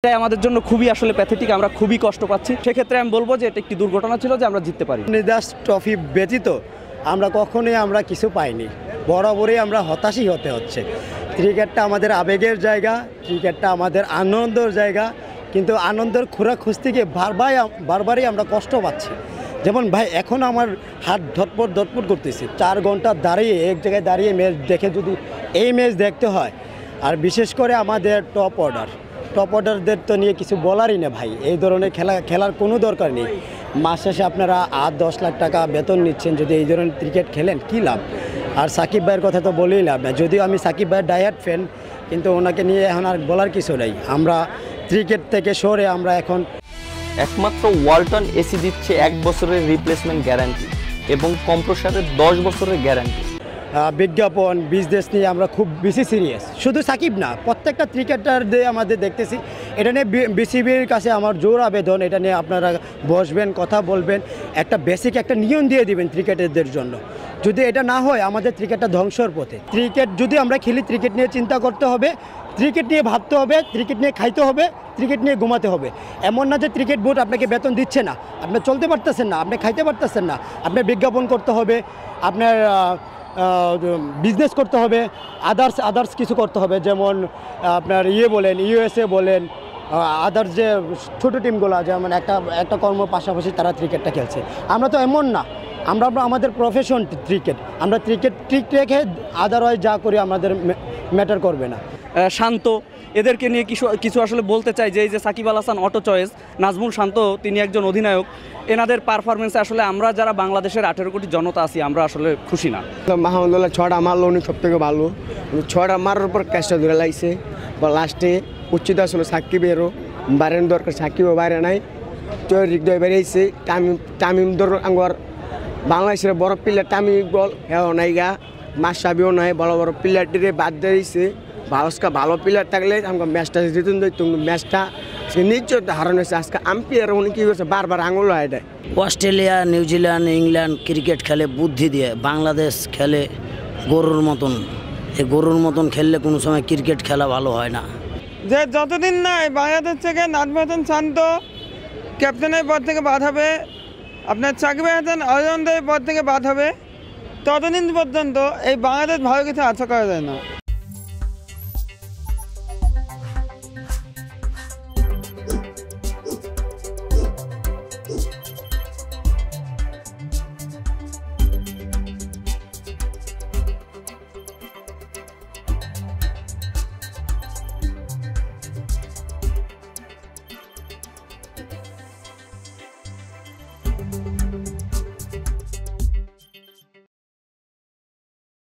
এটাই আমাদের জন্য খুবই আসলে প্যাথেটিক, আমরা খুবই কষ্ট পাচ্ছি। সেক্ষেত্রে আমি বলবো যে এটা একটি দুর্ঘটনা ছিল যে আমরা জিততে পারি। নিদাস ট্রফি ব্যতীত আমরা কখনোই কিছু পাইনি, বরাবরই আমরা হতাশই হতে হচ্ছে। ক্রিকেটটা আমাদের আবেগের জায়গা, ক্রিকেটটা আমাদের আনন্দের জায়গা, কিন্তু আনন্দের খোরাক খুঁজতে গিয়ে বারবারই আমরা কষ্ট পাচ্ছি। যেমন ভাই এখন আমার হাত ধটপট করতেছি, 4 ঘন্টা দাঁড়িয়ে এক জায়গায় দাঁড়িয়ে ম্যাচ দেখে যদি এই ম্যাচ দেখতে হয়, আর বিশেষ করে আমাদের টপ অর্ডারদের তো নিয়ে কিছু বলারই না ভাই। এই ধরনের খেলার কোনো দরকার নেই। মাস শেষে আপনারা 8-10 লাখ টাকা বেতন নিচ্ছেন, যদি এই ধরনের ক্রিকেট খেলেন কী লাভ? আর সাকিব ভাইয়ের কথা তো বলেই লাভ না, যদিও আমি সাকিব ভাইয়ের ডায়াট ফ্যান, কিন্তু ওনাকে নিয়ে এখন আর বলার কিছু নেই। আমরা ক্রিকেট থেকে সরে আমরা এখন একমাত্র ওয়ালটন এসি দিচ্ছে 1 বছরের রিপ্লেসমেন্ট গ্যারান্টি এবং কম্প্রেসারের 10 বছরের গ্যারান্টি। বিজ্ঞাপন বিজনেস নিয়ে আমরা খুব বেশি সিরিয়াস। শুধু সাকিব না, প্রত্যেকটা ক্রিকেটারদের আমাদের দেখতেছি। এটা নিয়ে বিসিবির কাছে আমার জোর আবেদন, এটা নিয়ে আপনারা বসবেন, কথা বলবেন, একটা বেসিক একটা নিয়ম দিয়ে দিবেন ক্রিকেটারদের জন্য। যদি এটা না হয় আমাদের ক্রিকেটটা ধ্বংসর পথে। ক্রিকেট যদি আমরা খেলি, ক্রিকেট নিয়ে চিন্তা করতে হবে, ক্রিকেট নিয়ে ভাবতে হবে, ক্রিকেট নিয়ে খাইতে হবে, ক্রিকেট নিয়ে ঘুমাতে হবে। এমন না যে ক্রিকেট বোর্ড আপনাকে বেতন দিচ্ছে না, আপনি চলতে পারতেছেন না, আপনি খাইতে পারতেছেন না, আপনার বিজ্ঞাপন করতে হবে, আপনার বিজনেস করতে হবে, আদার্স কিছু করতে হবে। যেমন আপনার বলেন, ইউএসএ বলেন, আদার্স যে ছোটো টিমগুলো, যেমন একটা কর্ম পাশাপাশি তারা ক্রিকেটটা খেলছে। আমরা তো এমন না, আমরা আমাদের প্রফেশন ক্রিকেট, আমরা ক্রিকেট ঠিক রেখে আদারওয়াইজ যা করি আমাদের ম্যাটার করবে না। শান্ত, এদেরকে নিয়ে কিছু আসলে বলতে চাই যে এই যে সাকিব আল হাসান অটো চয়েস, নাজমুল শান্ত তিনি একজন অধিনায়ক, এনাদের পারফরমেন্সে আসলে আমরা যারা বাংলাদেশের 18 কোটি জনতা আছি আমরা আসলে খুশি না। মাহমুদুল্লাহ 6টা মারলো, উনি সব থেকে ভালো। 6টা মারার পর ক্যাচটা ধরে লাগছে বা লাস্টে উচিত আসলে সাকিবেরও বাইরের দরকার, সাকিবও বাইরে নাই, হৃদয় বেরিয়েছে। তামিম ধর আঙ্গর বাংলাদেশের বড় প্লেয়ার তামিম বল হ্যাঁ নাই গা, মাসাবিও নাই, বড় বড় প্লেয়ারটিরে বাদ দিয়েছে। ভালো প্লেয়ার থাকলে আমাকে ম্যাচটা জিতুন দিত, ম্যাচটা সে নিশ্চয় হারানো হয়েছে। আজকে আম্পায়ার উনি কী করছে, বারবার আঙুল হয় দেয়। অস্ট্রেলিয়া, নিউজিল্যান্ড, ইংল্যান্ড ক্রিকেট খেলে বুদ্ধি দিয়ে, বাংলাদেশ খেলে গরুর মতন। এই গরুর মতন খেললে কোনো সময় ক্রিকেট খেলা ভালো হয় না। যে যতদিন না বাংলাদেশ থেকে নাজমুল হাসান শান্ত ক্যাপ্টেনের পদ থেকে বাদ হবে, আপনার সাকিব আল হাসান অলরাউন্ডারের পদ থেকে বাদ হবে, ততদিন পর্যন্ত এই বাংলাদেশ ভালো কিছু আশা করা যায় না।